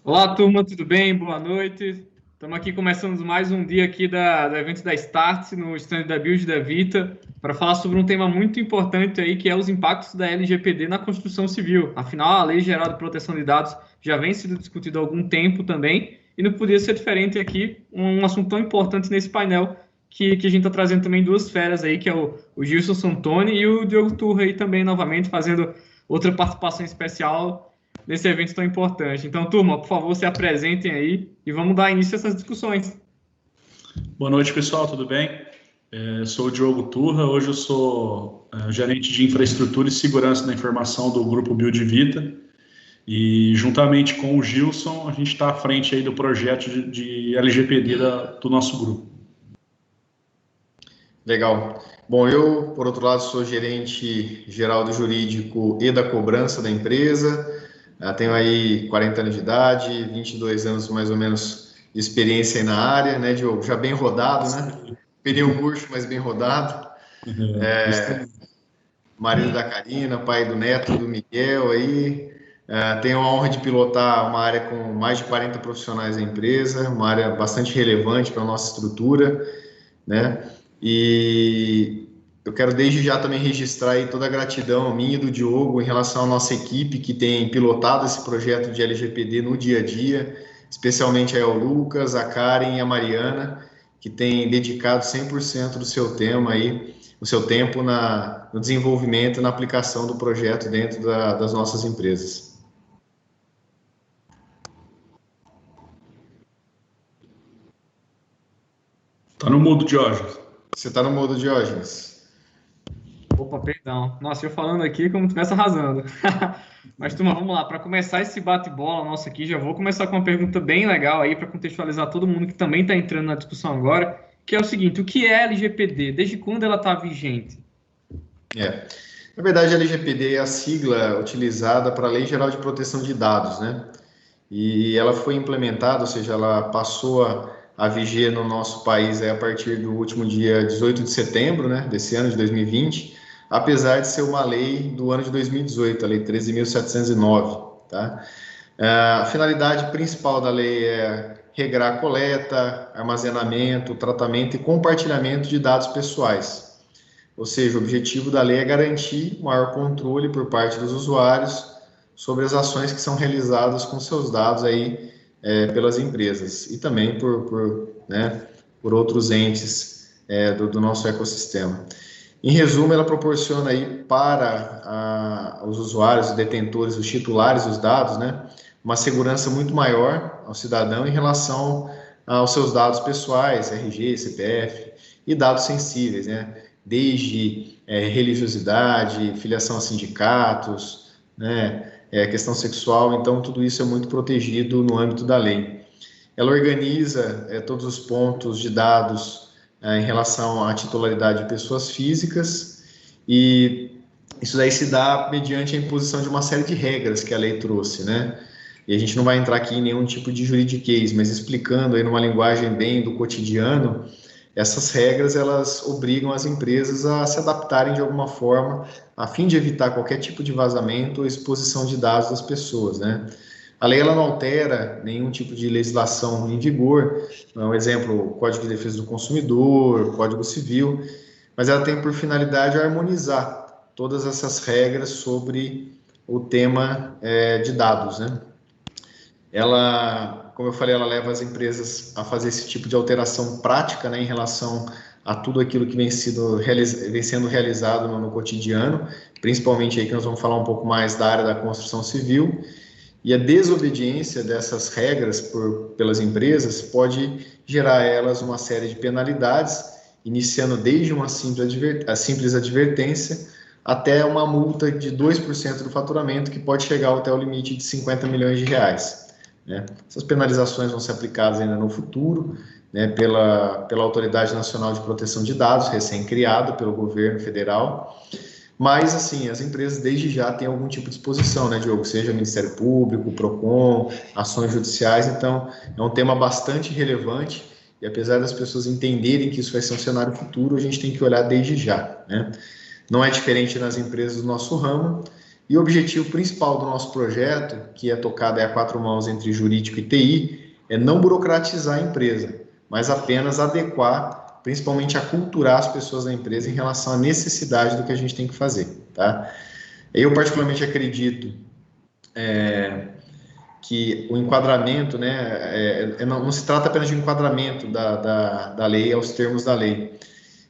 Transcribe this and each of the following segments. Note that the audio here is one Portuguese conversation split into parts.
Olá, turma, tudo bem? Boa noite. Estamos aqui começando mais um dia aqui do evento da Start, no stand da Build da Vita, para falar sobre um tema muito importante aí, que é os impactos da LGPD na construção civil. Afinal, a Lei Geral de Proteção de Dados já vem sendo discutida há algum tempo também, e não podia ser diferente aqui, um assunto tão importante nesse painel, que a gente está trazendo também duas feras aí, que é o Gilson Santoni e o Diogo Turra aí também, novamente, fazendo outra participação especial nesse evento tão importante. Então, turma, por favor, se apresentem aí e vamos dar início a essas discussões. Boa noite, pessoal, tudo bem? Sou o Diogo Turra, hoje eu sou gerente de infraestrutura e segurança da informação do Grupo Build Vita e juntamente com o Gilson a gente está à frente aí do projeto de LGPD do nosso grupo. Legal. Bom, eu, por outro lado, sou gerente geral do jurídico e da cobrança da empresa. Tenho aí 40 anos de idade, 22 anos mais ou menos de experiência aí na área, né, Diogo? Já bem rodado, né? Pneu murcho, mas bem rodado. Marido da Karina, pai do Neto e do Miguel aí. Tenho a honra de pilotar uma área com mais de 40 profissionais da empresa, uma área bastante relevante para a nossa estrutura, né? E eu quero desde já também registrar aí toda a gratidão minha e do Diogo em relação à nossa equipe que tem pilotado esse projeto de LGPD no dia a dia, especialmente aí ao Lucas, a Karen e a Mariana, que tem dedicado 100% do seu tempo aí, o seu tempo no desenvolvimento e na aplicação do projeto dentro das nossas empresas. Tá no mudo, Diógenes. Você está no modo, Diógenes? Opa, perdão. Nossa, eu falando aqui como se estivesse arrasando. Mas, turma, vamos lá. Para começar esse bate-bola nosso aqui, já vou começar com uma pergunta bem legal aí para contextualizar todo mundo que também está entrando na discussão agora, que é o seguinte: o que é LGPD? Desde quando ela está vigente? Na verdade, a LGPD é a sigla utilizada para a Lei Geral de Proteção de Dados, né? E ela foi implementada, ou seja, ela passou a viger no nosso país a partir do último dia 18 de setembro, né, desse ano de 2020, apesar de ser uma lei do ano de 2018, a Lei 13.709, tá? A finalidade principal da lei é regrar a coleta, armazenamento, tratamento e compartilhamento de dados pessoais. Ou seja, o objetivo da lei é garantir maior controle por parte dos usuários sobre as ações que são realizadas com seus dados aí pelas empresas e também por outros entes do nosso ecossistema. Em resumo, ela proporciona aí para os usuários, os detentores, os titulares dos dados, né, uma segurança muito maior ao cidadão em relação aos seus dados pessoais, RG, CPF e dados sensíveis, né, desde religiosidade, filiação a sindicatos, né, questão sexual, então tudo isso é muito protegido no âmbito da lei. Ela organiza todos os pontos de dados em relação à titularidade de pessoas físicas e isso daí se dá mediante a imposição de uma série de regras que a lei trouxe, né? E a gente não vai entrar aqui em nenhum tipo de juridiquês, mas explicando aí numa linguagem bem do cotidiano, essas regras elas obrigam as empresas a se adaptarem de alguma forma a fim de evitar qualquer tipo de vazamento ou exposição de dados das pessoas, né? A lei ela não altera nenhum tipo de legislação em vigor, um exemplo, o Código de Defesa do Consumidor, Código Civil, mas ela tem por finalidade harmonizar todas essas regras sobre o tema de dados, né? Ela, como eu falei, ela leva as empresas a fazer esse tipo de alteração prática, né, em relação a tudo aquilo que vem sendo realizado no cotidiano, principalmente aí que nós vamos falar um pouco mais da área da construção civil, e a desobediência dessas regras pelas empresas pode gerar a elas uma série de penalidades, iniciando desde uma simples advertência até uma multa de 2% do faturamento, que pode chegar até o limite de 50 milhões de reais. Né? Essas penalizações vão ser aplicadas ainda no futuro, né, pela Autoridade Nacional de Proteção de Dados, recém-criada pelo governo federal. Mas, assim, as empresas desde já têm algum tipo de exposição, né, Diogo? Seja Ministério Público, PROCON, ações judiciais. Então, é um tema bastante relevante e apesar das pessoas entenderem que isso vai ser um cenário futuro, a gente tem que olhar desde já, né? Não é diferente nas empresas do nosso ramo E o objetivo principal do nosso projeto, que é tocado a quatro mãos entre jurídico e TI, é não burocratizar a empresa, mas apenas adequar, principalmente aculturar as pessoas da empresa em relação à necessidade do que a gente tem que fazer, tá? Eu particularmente acredito que o enquadramento, né, não se trata apenas de um enquadramento da lei aos termos da lei,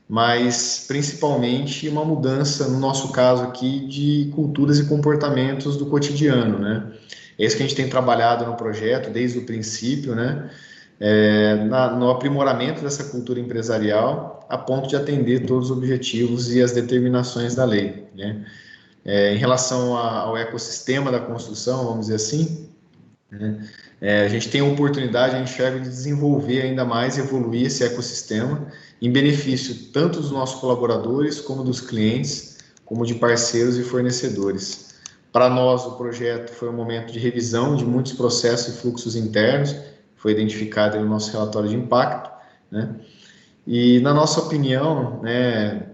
mas principalmente uma mudança, no nosso caso aqui, de culturas e comportamentos do cotidiano, né? É isso que a gente tem trabalhado no projeto desde o princípio, né? No aprimoramento dessa cultura empresarial, a ponto de atender todos os objetivos e as determinações da lei, né? Em relação ao ecossistema da construção, vamos dizer assim, né? A gente tem a oportunidade, a gente enxerga de desenvolver ainda mais, evoluir esse ecossistema em benefício tanto dos nossos colaboradores, como dos clientes, como de parceiros e fornecedores. Para nós, o projeto foi um momento de revisão de muitos processos e fluxos internos, foi identificado no nosso relatório de impacto, né? E, na nossa opinião, né,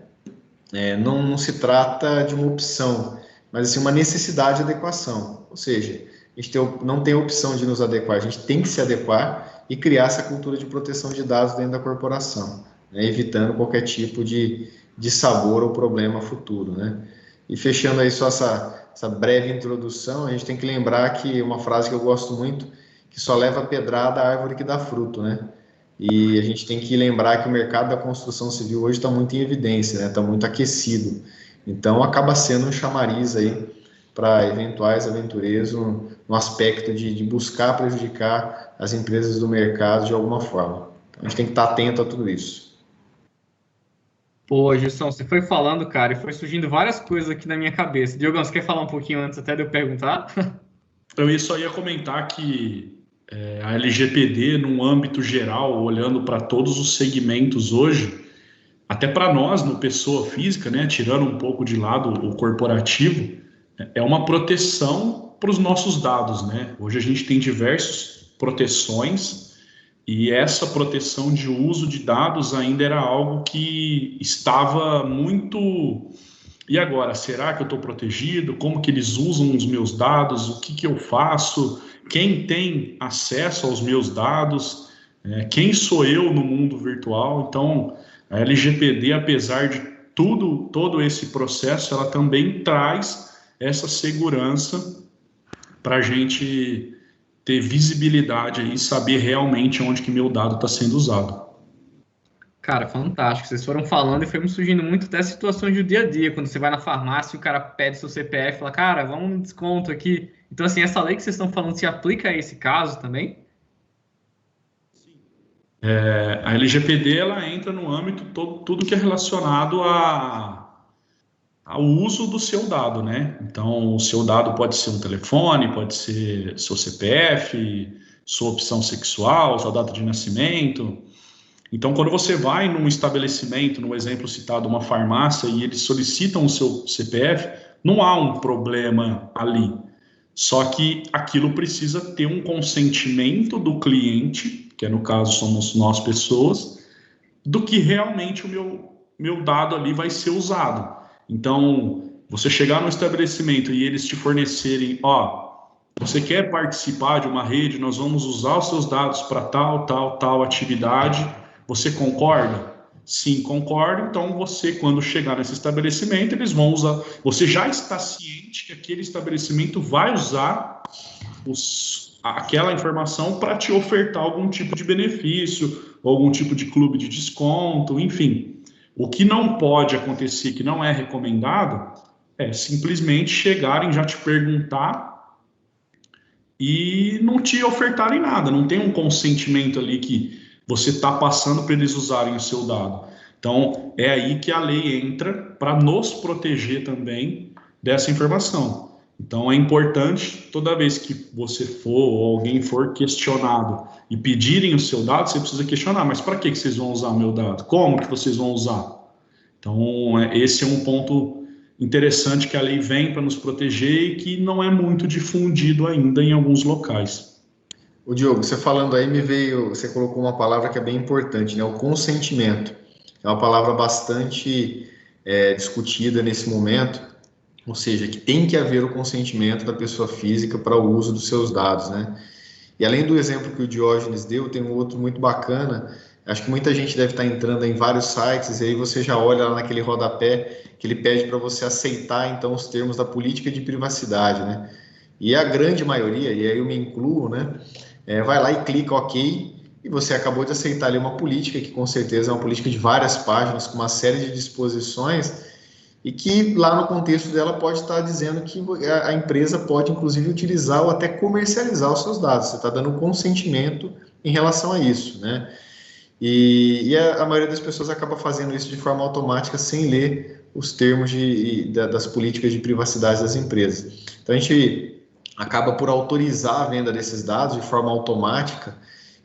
não se trata de uma opção, mas assim, uma necessidade de adequação, ou seja, a gente não tem a opção de nos adequar, a gente tem que se adequar e criar essa cultura de proteção de dados dentro da corporação, né, evitando qualquer tipo de sabor ou problema futuro, né? E fechando aí só essa breve introdução, a gente tem que lembrar que uma frase que eu gosto muito, que só leva pedrada a árvore que dá fruto, né? E a gente tem que lembrar que o mercado da construção civil hoje está muito em evidência, né? Está muito aquecido. Então, acaba sendo um chamariz aí para eventuais aventureiros no aspecto de buscar prejudicar as empresas do mercado de alguma forma. Então, a gente tem que estar atento a tudo isso. Pô, Gilson, você foi falando, cara, e foi surgindo várias coisas aqui na minha cabeça. Diogão, você quer falar um pouquinho antes até de eu perguntar? Eu só ia comentar que a LGPD, num âmbito geral, olhando para todos os segmentos hoje, até para nós, no pessoa física, né, tirando um pouco de lado o corporativo, é uma proteção para os nossos dados, né? Hoje a gente tem diversas proteções e essa proteção de uso de dados ainda era algo que estava muito... E agora, será que eu estou protegido? Como que eles usam os meus dados? O que eu faço? Quem tem acesso aos meus dados? Quem sou eu no mundo virtual? Então, a LGPD, apesar de todo esse processo, ela também traz essa segurança para a gente ter visibilidade e saber realmente onde que meu dado está sendo usado. Cara, fantástico. Vocês foram falando e foi me surgindo muito até situações do dia a dia, quando você vai na farmácia e o cara pede seu CPF e fala, cara, vamos no desconto aqui. Então, assim, essa lei que vocês estão falando se aplica a esse caso também? A LGPD, ela entra no âmbito tudo que é relacionado ao uso do seu dado, né? Então, o seu dado pode ser um telefone, pode ser seu CPF, sua opção sexual, sua data de nascimento. Então, quando você vai num estabelecimento, no exemplo citado, uma farmácia, e eles solicitam o seu CPF, não há um problema ali. Só que aquilo precisa ter um consentimento do cliente, que no caso somos nós pessoas, do que realmente o meu dado ali vai ser usado. Então, você chegar no estabelecimento e eles te fornecerem, você quer participar de uma rede, nós vamos usar os seus dados para tal atividade, você concorda? Sim, concordo. Então, você, quando chegar nesse estabelecimento, eles vão usar. Você já está ciente que aquele estabelecimento vai usar aquela informação para te ofertar algum tipo de benefício, algum tipo de clube de desconto, enfim. O que não pode acontecer, que não é recomendado, é simplesmente chegarem já te perguntar e não te ofertarem nada. Não tem um consentimento ali que você está passando para eles usarem o seu dado. Então, é aí que a lei entra para nos proteger também dessa informação. Então, é importante, toda vez que você for ou alguém for questionado e pedirem o seu dado, você precisa questionar, mas para que vocês vão usar o meu dado? Como que vocês vão usar? Então, esse é um ponto interessante que a lei vem para nos proteger e que não é muito difundido ainda em alguns locais. O Diogo, você falando aí, você colocou uma palavra que é bem importante, né? O consentimento. É uma palavra bastante discutida nesse momento, ou seja, que tem que haver o consentimento da pessoa física para o uso dos seus dados, né? E além do exemplo que o Diógenes deu, tem um outro muito bacana. Acho que muita gente deve estar entrando em vários sites e aí você já olha lá naquele rodapé que ele pede para você aceitar então os termos da política de privacidade, né? E a grande maioria, e aí eu me incluo, né? Vai lá e clica OK e você acabou de aceitar ali uma política que com certeza é uma política de várias páginas com uma série de disposições e que lá no contexto dela pode estar dizendo que a empresa pode inclusive utilizar ou até comercializar os seus dados. Você está dando consentimento em relação a isso, né? E a maioria das pessoas acaba fazendo isso de forma automática sem ler os termos das políticas de privacidade das empresas. Então a gente acaba por autorizar a venda desses dados de forma automática.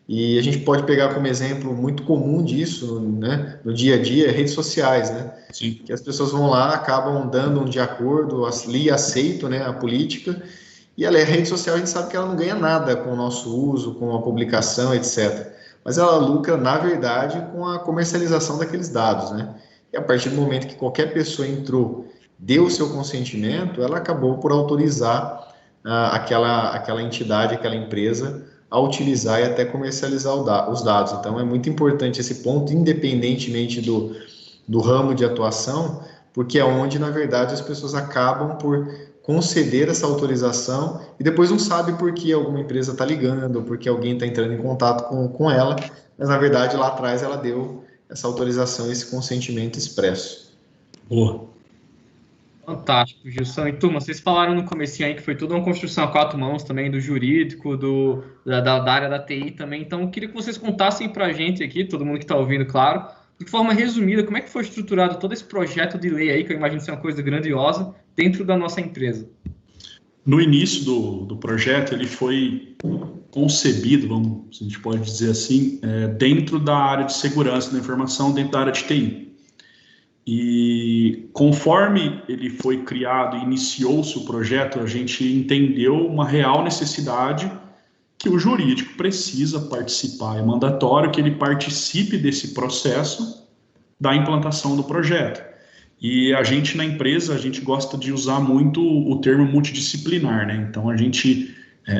E a gente pode pegar como exemplo muito comum disso, né, no dia a dia, redes sociais, né? Sim. Que as pessoas vão lá, acabam dando de acordo, ali aceitam, né, a política, e a rede social a gente sabe que ela não ganha nada com o nosso uso, com a publicação, etc. Mas ela lucra, na verdade, com a comercialização daqueles dados, né? E a partir do momento que qualquer pessoa entrou, deu o seu consentimento, ela acabou por autorizar aquela entidade, aquela empresa, a utilizar e até comercializar os dados. Então, é muito importante esse ponto, independentemente do ramo de atuação, porque é onde, na verdade, as pessoas acabam por conceder essa autorização e depois não sabe por que alguma empresa está ligando, ou porque alguém está entrando em contato com ela, mas, na verdade, lá atrás ela deu essa autorização, esse consentimento expresso. Boa. Fantástico, Gilson. E turma, vocês falaram no comecinho aí que foi tudo uma construção a quatro mãos também, do jurídico, da área da TI também. Então, eu queria que vocês contassem para a gente aqui, todo mundo que está ouvindo, claro, de forma resumida, como é que foi estruturado todo esse projeto de lei aí, que eu imagino ser uma coisa grandiosa, dentro da nossa empresa. No início do projeto, ele foi concebido, se a gente pode dizer assim, dentro da área de segurança da informação, dentro da área de TI. E conforme ele foi criado e iniciou-se o projeto, a gente entendeu uma real necessidade que o jurídico precisa participar. É mandatório que ele participe desse processo da implantação do projeto. E a gente na empresa, a gente gosta de usar muito o termo multidisciplinar, né? Então a gente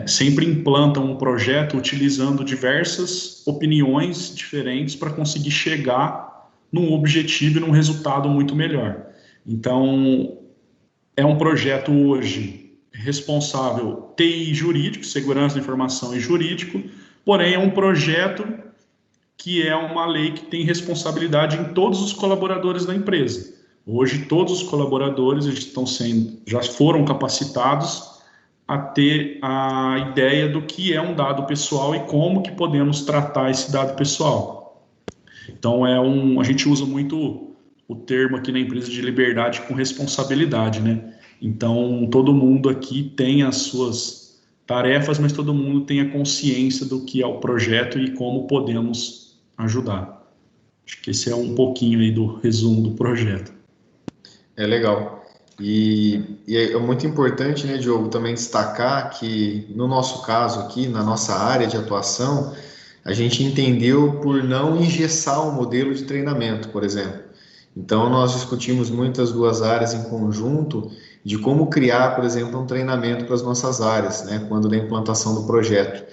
sempre implanta um projeto utilizando diversas opiniões diferentes para conseguir chegar num objetivo e num resultado muito melhor. Então, é um projeto hoje responsável TI jurídico, segurança da informação e jurídico, porém é um projeto que é uma lei que tem responsabilidade em todos os colaboradores da empresa. Hoje, todos os colaboradores já foram capacitados a ter a ideia do que é um dado pessoal e como que podemos tratar esse dado pessoal. Então, a gente usa muito o termo aqui na empresa de liberdade com responsabilidade, né? Então, todo mundo aqui tem as suas tarefas, mas todo mundo tem a consciência do que é o projeto e como podemos ajudar. Acho que esse é um pouquinho aí do resumo do projeto. É legal. E é muito importante, né, Diogo, também destacar que, no nosso caso aqui, na nossa área de atuação, a gente entendeu por não engessar um modelo de treinamento, por exemplo. Então, nós discutimos muitas duas áreas em conjunto de como criar, por exemplo, um treinamento para as nossas áreas, né, quando da implantação do projeto.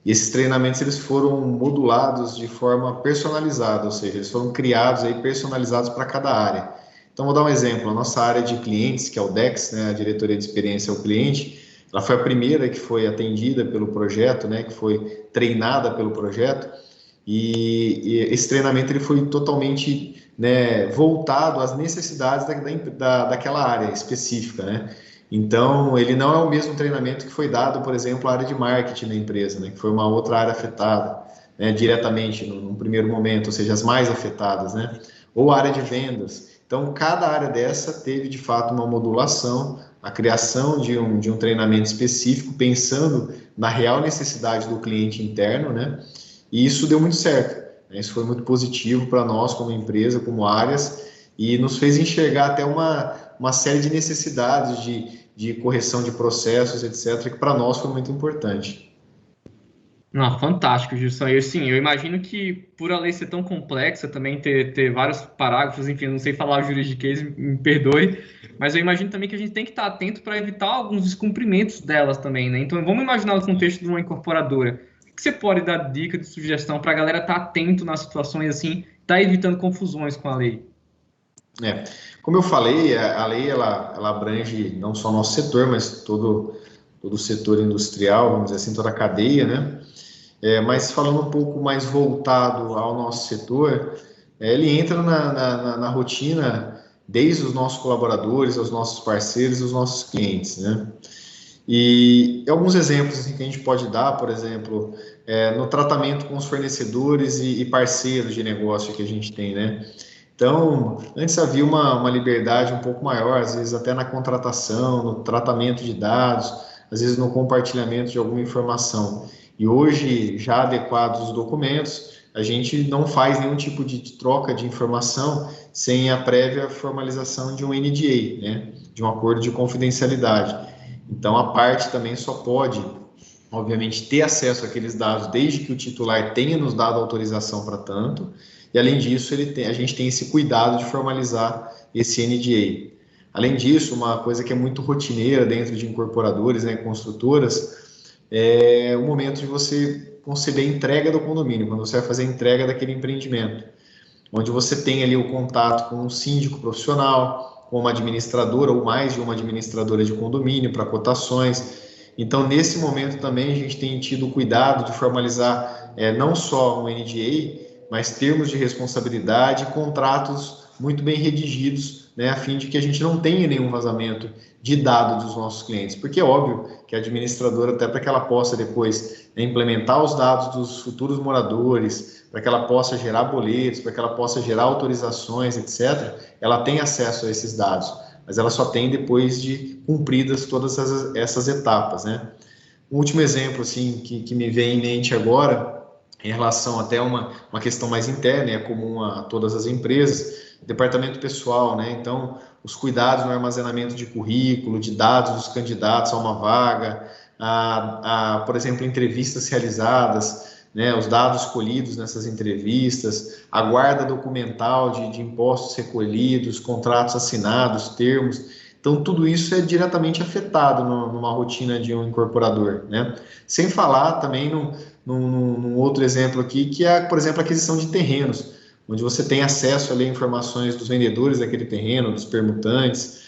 E esses treinamentos eles foram modulados de forma personalizada, ou seja, eles foram criados aí personalizados para cada área. Então, vou dar um exemplo. A nossa área de clientes, que é o DEX, né, a Diretoria de Experiência ao Cliente, ela foi a primeira que foi atendida pelo projeto, né, que foi treinada pelo projeto, e esse treinamento ele foi totalmente, né, voltado às necessidades daquela área específica, né? Então, ele não é o mesmo treinamento que foi dado, por exemplo, à área de marketing da empresa, né, que foi uma outra área afetada, né, diretamente num primeiro momento, ou seja, as mais afetadas, né? Ou a área de vendas. Então, cada área dessa teve, de fato, uma modulação, a criação de um treinamento específico, pensando na real necessidade do cliente interno, né? E isso deu muito certo, né? Isso foi muito positivo para nós, como empresa, como áreas, e nos fez enxergar até uma série de necessidades de correção de processos, etc., que para nós foi muito importante. Não, fantástico, Gilson. Eu imagino que, por a lei ser tão complexa, também ter vários parágrafos, enfim, eu não sei falar juridiquês, me perdoe, mas eu imagino também que a gente tem que estar atento para evitar alguns descumprimentos delas também, né? Então, vamos imaginar o contexto de uma incorporadora. O que você pode dar dica de sugestão para a galera estar atento nas situações assim, estar evitando confusões com a lei? É, como eu falei, a lei ela abrange não só o nosso setor, mas todo o setor industrial, vamos dizer assim, toda a cadeia, né? Mas falando um pouco mais voltado ao nosso setor, ele entra na rotina desde os nossos colaboradores, aos nossos parceiros, aos nossos clientes, né? E alguns exemplos assim, que a gente pode dar, por exemplo, no tratamento com os fornecedores e parceiros de negócio que a gente tem, né? Então, antes havia uma liberdade um pouco maior, às vezes até na contratação, no tratamento de dados, às vezes no compartilhamento de alguma informação. E hoje, já adequados os documentos, a gente não faz nenhum tipo de troca de informação sem a prévia formalização de um NDA, né? De um acordo de confidencialidade. Então, a parte também só pode, obviamente, ter acesso àqueles dados desde que o titular tenha nos dado autorização para tanto. E, além disso, a gente tem esse cuidado de formalizar esse NDA. Além disso, uma coisa que é muito rotineira dentro de incorporadores, né, construtoras, é o momento de você conceber a entrega do condomínio, quando você vai fazer a entrega daquele empreendimento, onde você tem ali o contato com um síndico profissional, com uma administradora ou mais de uma administradora de condomínio para cotações. Então, nesse momento também a gente tem tido o cuidado de formalizar não só um NDA, mas termos de responsabilidade e contratos muito bem redigidos, né, a fim de que a gente não tenha nenhum vazamento de dados dos nossos clientes, porque é óbvio que a administradora, até para que ela possa depois implementar os dados dos futuros moradores, para que ela possa gerar boletos, para que ela possa gerar autorizações, etc., ela tem acesso a esses dados, mas ela só tem depois de cumpridas todas essas etapas, né? Um último exemplo, assim, que me vem em mente agora, em relação até uma questão mais interna, é comum a todas as empresas, departamento pessoal, né? Então, os cuidados no armazenamento de currículo, de dados dos candidatos a uma vaga, por exemplo, entrevistas realizadas, né? Os dados colhidos nessas entrevistas, a guarda documental de impostos recolhidos, contratos assinados, termos. Então, tudo isso é diretamente afetado numa rotina de um incorporador, né? Sem falar também num outro exemplo aqui, que é, por exemplo, a aquisição de terrenos, onde você tem acesso ali a informações dos vendedores daquele terreno, dos permutantes,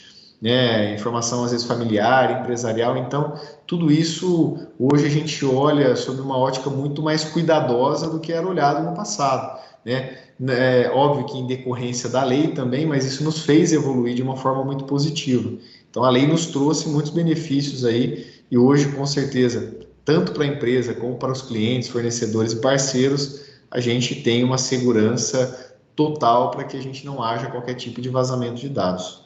né, informação às vezes familiar, empresarial. Então, tudo isso hoje a gente olha sob uma ótica muito mais cuidadosa do que era olhado no passado, né? É óbvio que em decorrência da lei também, mas isso nos fez evoluir de uma forma muito positiva. Então, a lei nos trouxe muitos benefícios aí e hoje, com certeza, tanto para a empresa como para os clientes, fornecedores e parceiros, a gente tem uma segurança total para que a gente não haja qualquer tipo de vazamento de dados.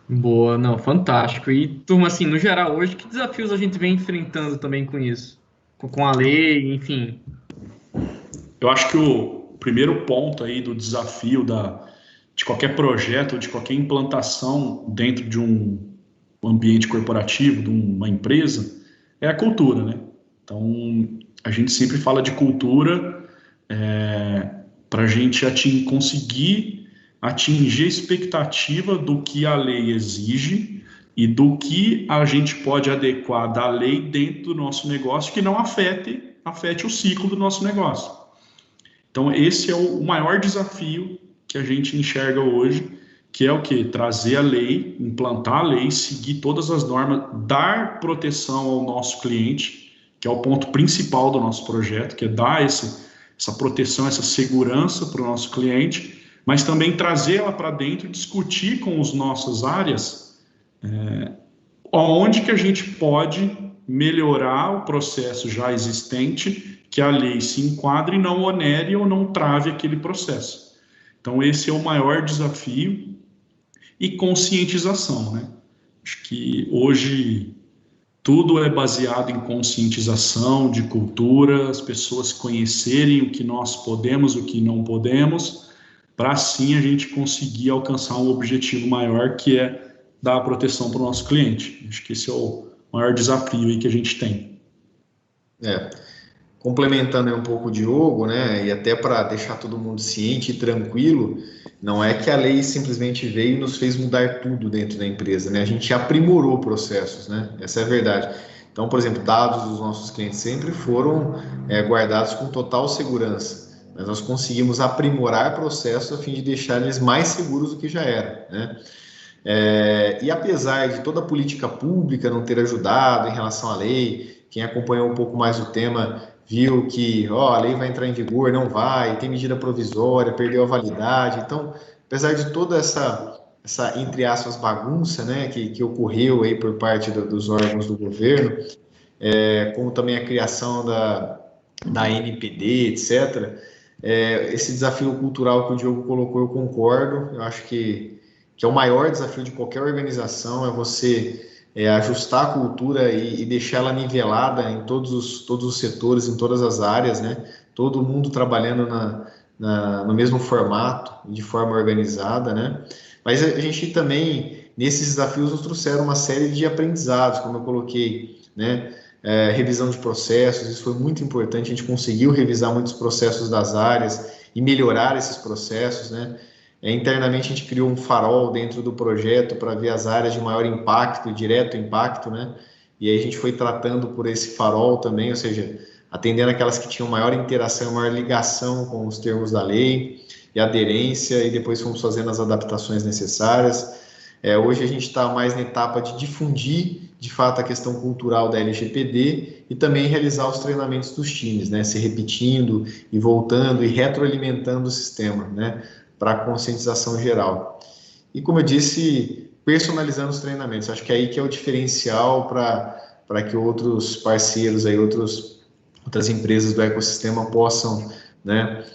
Boa, não, fantástico. E, turma, assim, no geral, hoje, que desafios a gente vem enfrentando também com isso? Com a lei, enfim. Eu acho que o primeiro ponto aí do desafio de qualquer projeto, de qualquer implantação dentro de um ambiente corporativo, de uma empresa, é a cultura, né? Então, a gente sempre fala de cultura para a gente conseguir atingir a expectativa do que a lei exige e do que a gente pode adequar da lei dentro do nosso negócio que não afete o ciclo do nosso negócio. Então, esse é o maior desafio que a gente enxerga hoje, que é o quê? Trazer a lei, implantar a lei, seguir todas as normas, dar proteção ao nosso cliente, que é o ponto principal do nosso projeto, que é dar essa proteção, essa segurança para o nosso cliente, mas também trazer ela para dentro e discutir com as nossas áreas onde que a gente pode melhorar o processo já existente, que a lei se enquadre e não onere ou não trave aquele processo. Então, esse é o maior desafio. E conscientização, né? Acho que hoje tudo é baseado em conscientização, de cultura, as pessoas conhecerem o que nós podemos, o que não podemos, para assim a gente conseguir alcançar um objetivo maior, que é dar proteção para o nosso cliente. Acho que esse é o maior desafio aí que a gente tem. É. Complementando aí um pouco o Diogo, né, e até para deixar todo mundo ciente e tranquilo, não é que a lei simplesmente veio e nos fez mudar tudo dentro da empresa, né? A gente aprimorou processos, né? Essa é a verdade. Então, por exemplo, dados dos nossos clientes sempre foram guardados com total segurança, mas nós conseguimos aprimorar processos a fim de deixar eles mais seguros do que já era, né? E apesar de toda a política pública não ter ajudado em relação à lei, quem acompanhou um pouco mais o tema viu que a lei vai entrar em vigor, não vai, tem medida provisória, perdeu a validade. Então, apesar de toda essa entre aspas, bagunça, né, que ocorreu aí por parte dos órgãos do governo, como também a criação da NPD, etc., esse desafio cultural que o Diogo colocou, eu concordo. Eu acho que é o maior desafio de qualquer organização, é você ajustar a cultura e deixá-la nivelada em todos os setores, em todas as áreas, né? Todo mundo trabalhando no mesmo formato, de forma organizada, né? Mas a gente também, nesses desafios, nos trouxeram uma série de aprendizados, como eu coloquei, né? Revisão de processos, isso foi muito importante, a gente conseguiu revisar muitos processos das áreas e melhorar esses processos, né? Internamente a gente criou um farol dentro do projeto para ver as áreas de maior impacto e direto impacto, né? E aí a gente foi tratando por esse farol também, ou seja, atendendo aquelas que tinham maior interação, maior ligação com os termos da lei e aderência, e depois fomos fazendo as adaptações necessárias. Hoje a gente está mais na etapa de difundir, de fato, a questão cultural da LGPD e também realizar os treinamentos dos times, né? Se repetindo e voltando e retroalimentando o sistema, né? Para a conscientização geral. E, como eu disse, personalizando os treinamentos. Acho que é aí que é o diferencial para que outros parceiros, aí, outras empresas do ecossistema possam, né,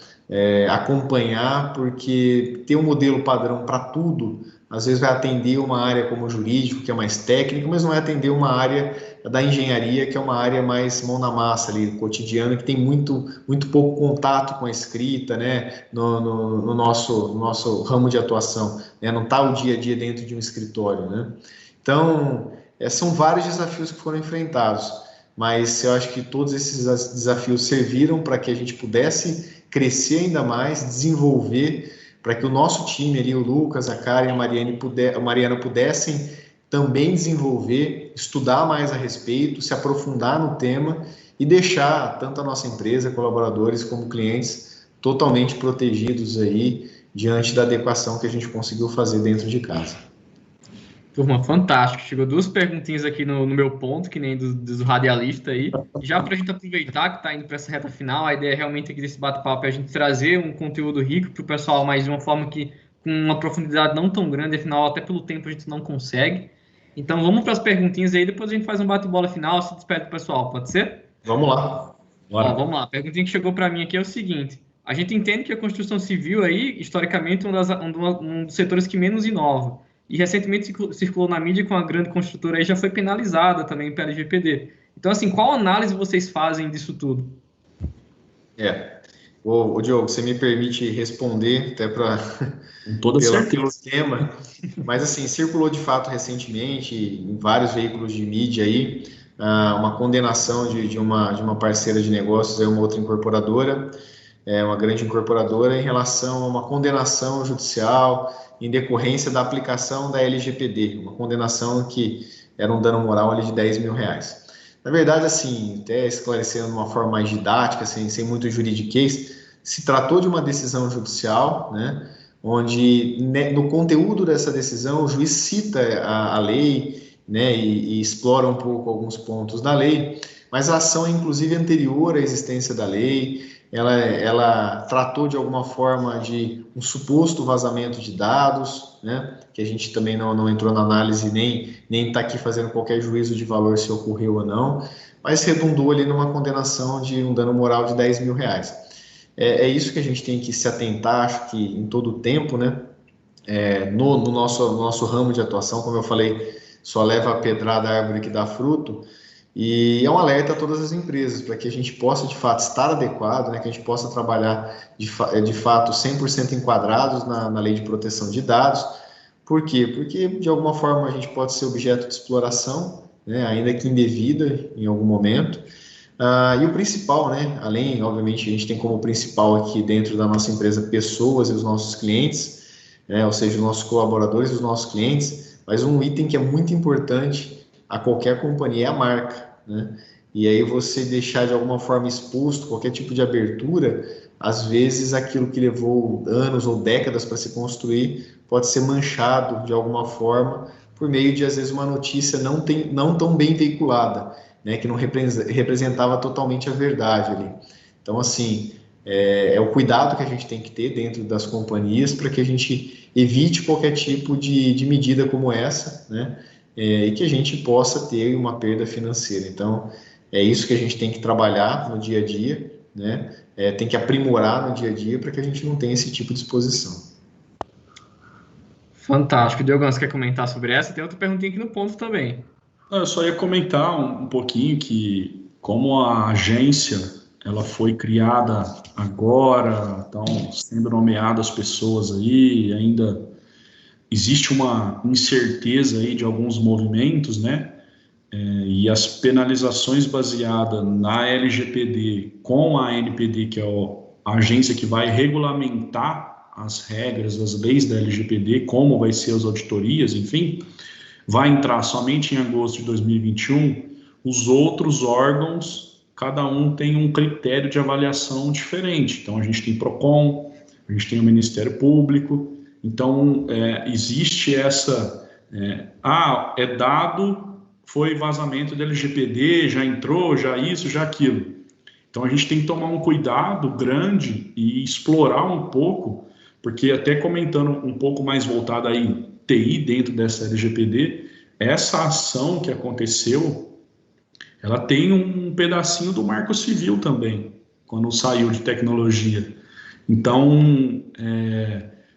acompanhar, porque ter um modelo padrão para tudo, às vezes vai atender uma área como o jurídico, que é mais técnica, mas não vai atender uma área da engenharia, que é uma área mais mão na massa ali, cotidiana, que tem muito pouco contato com a escrita, né, no nosso ramo de atuação, né, não está o dia a dia dentro de um escritório, né. Então, são vários desafios que foram enfrentados, mas eu acho que todos esses desafios serviram para que a gente pudesse crescer ainda mais, desenvolver, para que o nosso time ali, o Lucas, a Karen e a Mariana pudessem também desenvolver, estudar mais a respeito, se aprofundar no tema e deixar tanto a nossa empresa, colaboradores, como clientes totalmente protegidos aí diante da adequação que a gente conseguiu fazer dentro de casa. Turma, fantástico. Chegou duas perguntinhas aqui no meu ponto, que nem do radialista aí. Já para a gente aproveitar que está indo para essa reta final, a ideia realmente aqui desse bate-papo é a gente trazer um conteúdo rico para o pessoal, mas de uma forma que com uma profundidade não tão grande, afinal, até pelo tempo a gente não consegue. Então, vamos para as perguntinhas aí, depois a gente faz um bate-bola final, se despede do pessoal, pode ser? Vamos lá. Ó, vamos lá. A perguntinha que chegou para mim aqui é o seguinte. A gente entende que a construção civil aí, historicamente, é um dos setores que menos inova. E recentemente circulou na mídia que uma grande construtora aí já foi penalizada também pela LGPD. Então, assim, qual análise vocês fazem disso tudo? Ô Diogo, você me permite responder até pelo tema, mas assim, circulou de fato recentemente em vários veículos de mídia aí uma condenação de uma parceira de negócios, uma outra incorporadora, uma grande incorporadora, em relação a uma condenação judicial em decorrência da aplicação da LGPD, uma condenação que era um dano moral ali de R$10 mil. Na verdade, assim, até esclarecendo de uma forma mais didática, sem muito juridiquês, se tratou de uma decisão judicial, né, onde no conteúdo dessa decisão o juiz cita a lei, né, e explora um pouco alguns pontos da lei, mas a ação é inclusive anterior à existência da lei. Ela tratou de alguma forma de um suposto vazamento de dados, né, que a gente também não entrou na análise, nem está aqui fazendo qualquer juízo de valor se ocorreu ou não, mas redundou ali numa condenação de um dano moral de R$10 mil. É isso que a gente tem que se atentar, acho que em todo o tempo, né, no nosso ramo de atuação, como eu falei, só leva a pedrada a árvore que dá fruto. E é um alerta a todas as empresas, para que a gente possa, de fato, estar adequado, né, que a gente possa trabalhar, de fato, 100% enquadrados na lei de proteção de dados. Por quê? Porque, de alguma forma, a gente pode ser objeto de exploração, né, ainda que indevida, em algum momento, E o principal, né, além, obviamente, a gente tem como principal aqui dentro da nossa empresa pessoas e os nossos clientes, né, ou seja, os nossos colaboradores e os nossos clientes, mas um item que é muito importante a qualquer companhia é a marca, né? E aí você deixar de alguma forma exposto qualquer tipo de abertura, às vezes aquilo que levou anos ou décadas para se construir pode ser manchado de alguma forma por meio de, às vezes, uma notícia não tão bem veiculada, né, que não representava totalmente a verdade ali. Então, assim, é o cuidado que a gente tem que ter dentro das companhias para que a gente evite qualquer tipo de medida como essa, né, e que a gente possa ter uma perda financeira. Então, é isso que a gente tem que trabalhar no dia a dia, né, tem que aprimorar no dia a dia para que a gente não tenha esse tipo de exposição. Fantástico. Diogão, você quer comentar sobre essa? Tem outra perguntinha aqui no ponto também. Eu só ia comentar um pouquinho que, como a agência ela foi criada agora, estão sendo nomeadas pessoas aí, ainda existe uma incerteza aí de alguns movimentos, né? E as penalizações baseadas na LGPD com a ANPD, que é a agência que vai regulamentar as regras, as leis da LGPD, como vai ser as auditorias, enfim, vai entrar somente em agosto de 2021. Os outros órgãos, cada um tem um critério de avaliação diferente. Então, a gente tem PROCON, a gente tem o Ministério Público. Então, existe essa... é dado, foi vazamento da LGPD, já entrou, já isso, já aquilo. Então, a gente tem que tomar um cuidado grande e explorar um pouco, porque até comentando um pouco mais voltado aí TI dentro dessa LGPD, essa ação que aconteceu, ela tem um pedacinho do Marco Civil também, quando saiu de tecnologia. Então,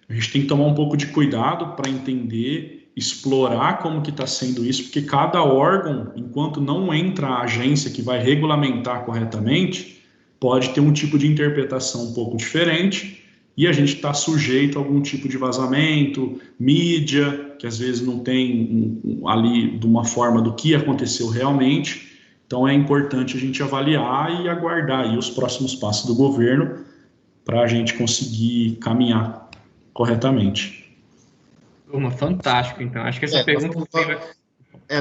a gente tem que tomar um pouco de cuidado para entender, explorar como que está sendo isso, porque cada órgão, enquanto não entra a agência que vai regulamentar corretamente, pode ter um tipo de interpretação um pouco diferente, e a gente está sujeito a algum tipo de vazamento, mídia, que às vezes não tem ali de uma forma do que aconteceu realmente. Então é importante a gente avaliar e aguardar aí os próximos passos do governo para a gente conseguir caminhar corretamente. Turma, fantástico, então. Acho que essa pergunta...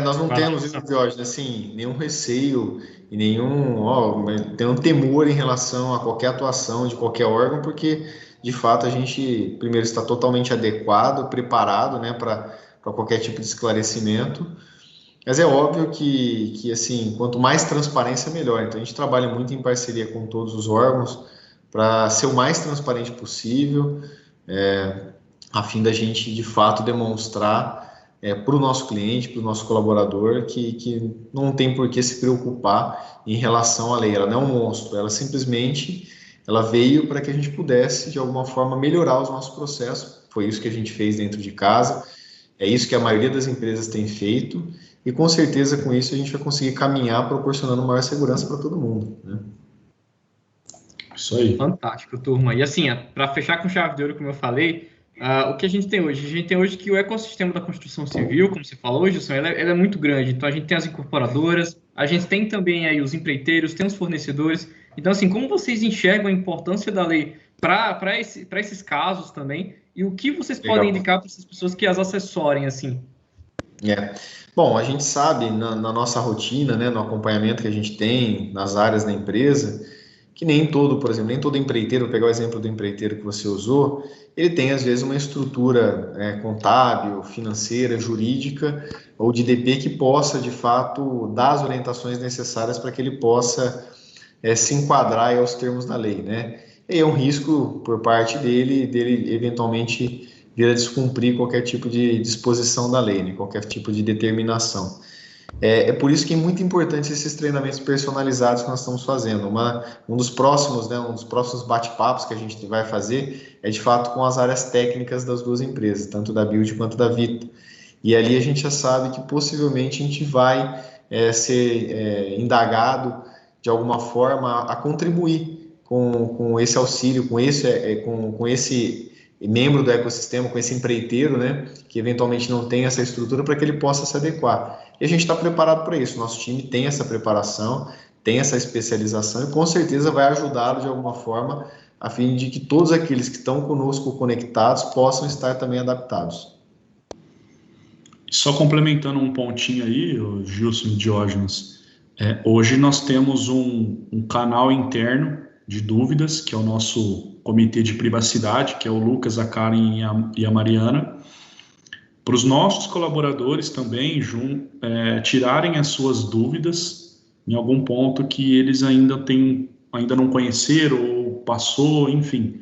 Nós não temos, Diógenes, assim, nenhum receio e nenhum temor em relação a qualquer atuação de qualquer órgão, porque, de fato, a gente, primeiro, está totalmente adequado, preparado, né, para qualquer tipo de esclarecimento. Mas é óbvio que, assim, quanto mais transparência, melhor. Então, a gente trabalha muito em parceria com todos os órgãos para ser o mais transparente possível, a fim da gente, de fato, demonstrar para o nosso cliente, para o nosso colaborador, que não tem por que se preocupar em relação à lei. Ela não é um monstro, ela simplesmente veio para que a gente pudesse, de alguma forma, melhorar os nossos processos. Foi isso que a gente fez dentro de casa, é isso que a maioria das empresas tem feito, e com certeza com isso a gente vai conseguir caminhar proporcionando maior segurança para todo mundo, né? Isso aí. Fantástico, turma. E assim, para fechar com chave de ouro, como eu falei, o que a gente tem hoje? A gente tem hoje que o ecossistema da construção civil, como você falou, Gilson, ela é muito grande. Então, a gente tem as incorporadoras, a gente tem também aí os empreiteiros, tem os fornecedores. Então, assim, como vocês enxergam a importância da lei para esses casos também? E o que vocês podem indicar para essas pessoas que as assessorem, assim? Bom, a gente sabe, na nossa rotina, né, no acompanhamento que a gente tem nas áreas da empresa, que por exemplo, nem todo empreiteiro, vou pegar o exemplo do empreiteiro que você usou, ele tem, às vezes, uma estrutura contábil, financeira, jurídica ou de DP que possa, de fato, dar as orientações necessárias para que ele possa se enquadrar aos termos da lei, né? E é um risco por parte dele eventualmente vir a descumprir qualquer tipo de disposição da lei, né? Qualquer tipo de determinação. É por isso que é muito importante esses treinamentos personalizados que nós estamos fazendo. Um dos próximos bate-papos que a gente vai fazer é, de fato, com as áreas técnicas das duas empresas, tanto da Build quanto da Vita. E ali a gente já sabe que possivelmente a gente vai ser indagado de alguma forma a contribuir com esse auxílio, com esse membro do ecossistema, com esse empreiteiro, né, que eventualmente não tem essa estrutura para que ele possa se adequar. E a gente está preparado para isso, nosso time tem essa preparação, tem essa especialização e com certeza vai ajudá-lo de alguma forma, a fim de que todos aqueles que estão conosco conectados possam estar também adaptados. Só complementando um pontinho aí, o Gilson e Diógenes, hoje nós temos um canal interno de dúvidas, que é o nosso comitê de privacidade, que é o Lucas, a Karen e a Mariana, para os nossos colaboradores também tirarem as suas dúvidas em algum ponto que eles ainda não conheceram ou passou, enfim.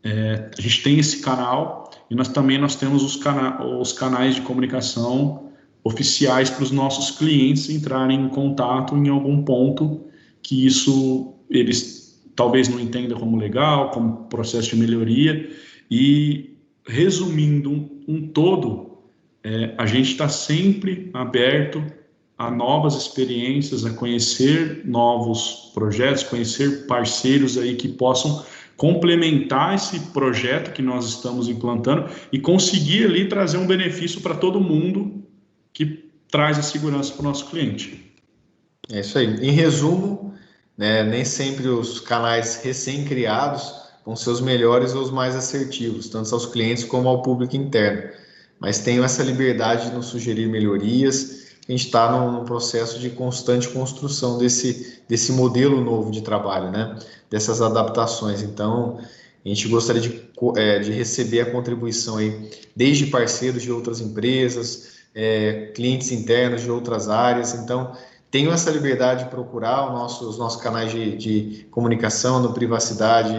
A gente tem esse canal e nós temos os canais de comunicação oficiais para os nossos clientes entrarem em contato em algum ponto que isso eles talvez não entendam como legal, como processo de melhoria. E resumindo um todo, a gente está sempre aberto a novas experiências, a conhecer novos projetos, conhecer parceiros aí que possam complementar esse projeto que nós estamos implantando e conseguir ali trazer um benefício para todo mundo que traz a segurança para o nosso cliente. É isso aí. Em resumo, né, nem sempre os canais recém-criados vão ser os melhores ou os mais assertivos, tanto aos clientes como ao público interno. Mas tenham essa liberdade de nos sugerir melhorias. A gente está num processo de constante construção desse modelo novo de trabalho, né? Dessas adaptações. Então, a gente gostaria de receber a contribuição aí, desde parceiros de outras empresas, clientes internos de outras áreas. Então, tenham essa liberdade de procurar os nossos canais de comunicação no privacidade,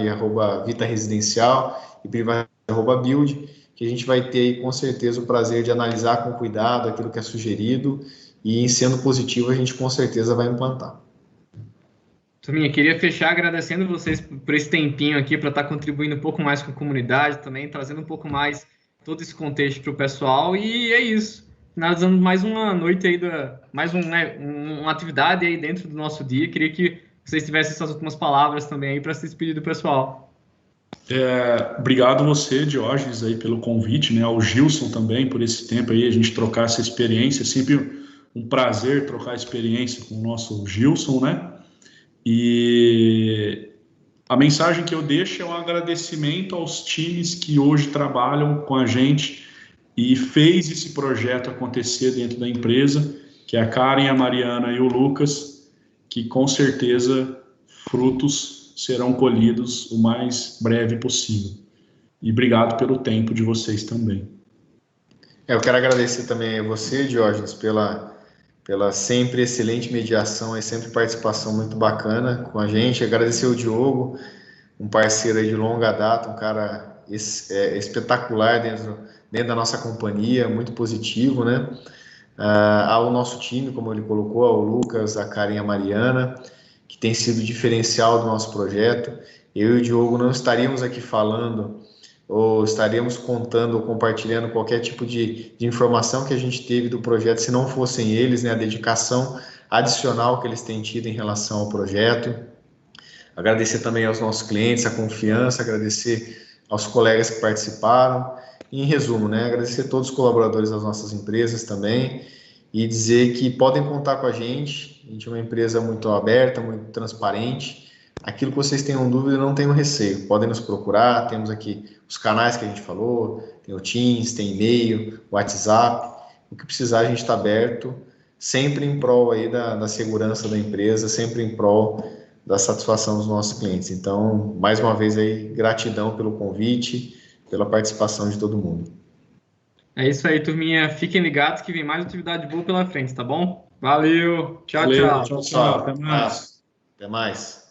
@vitaresidencial e privacidade, @build, que a gente vai ter, com certeza, o prazer de analisar com cuidado aquilo que é sugerido e, sendo positivo, a gente, com certeza, vai implantar. Turminha, queria fechar agradecendo vocês por esse tempinho aqui para estar contribuindo um pouco mais com a comunidade também, trazendo um pouco mais todo esse contexto para o pessoal. E é isso. Finalizando mais uma noite aí, uma atividade aí dentro do nosso dia. Queria que vocês tivessem essas últimas palavras também aí para se despedir do pessoal. Obrigado você, Diógenes, aí pelo convite, né? Ao Gilson também por esse tempo aí, a gente trocar essa experiência. Sempre um prazer trocar experiência com o nosso Gilson, né? E a mensagem que eu deixo é um agradecimento aos times que hoje trabalham com a gente e fez esse projeto acontecer dentro da empresa, que é a Karen, a Mariana e o Lucas, que com certeza frutos serão colhidos o mais breve possível. E obrigado pelo tempo de vocês também. Eu quero agradecer também a você, Diógenes, pela sempre excelente mediação e sempre participação muito bacana com a gente. Agradecer o Diogo, um parceiro aí de longa data, um cara espetacular dentro da nossa companhia, muito positivo, né? Ao nosso time, como ele colocou, ao Lucas, a Karen e a Mariana, que tem sido diferencial do nosso projeto. Eu e o Diogo não estaríamos aqui falando ou estaríamos contando ou compartilhando qualquer tipo de informação que a gente teve do projeto se não fossem eles, né? A dedicação adicional que eles têm tido em relação ao projeto. Agradecer também aos nossos clientes, a confiança, agradecer aos colegas que participaram. E, em resumo, né? Agradecer a todos os colaboradores das nossas empresas também e dizer que podem contar com a gente. A gente é uma empresa muito aberta, muito transparente. Aquilo que vocês tenham dúvida, não tenham receio. Podem nos procurar, temos aqui os canais que a gente falou, tem o Teams, tem e-mail, WhatsApp. O que precisar, a gente está aberto, sempre em prol aí da segurança da empresa, sempre em prol da satisfação dos nossos clientes. Então, mais uma vez aí, gratidão pelo convite, pela participação de todo mundo. É isso aí, turminha. Fiquem ligados que vem mais atividade boa pela frente, tá bom? Valeu. Tchau, Valeu, tchau. tchau. Até mais. Até mais.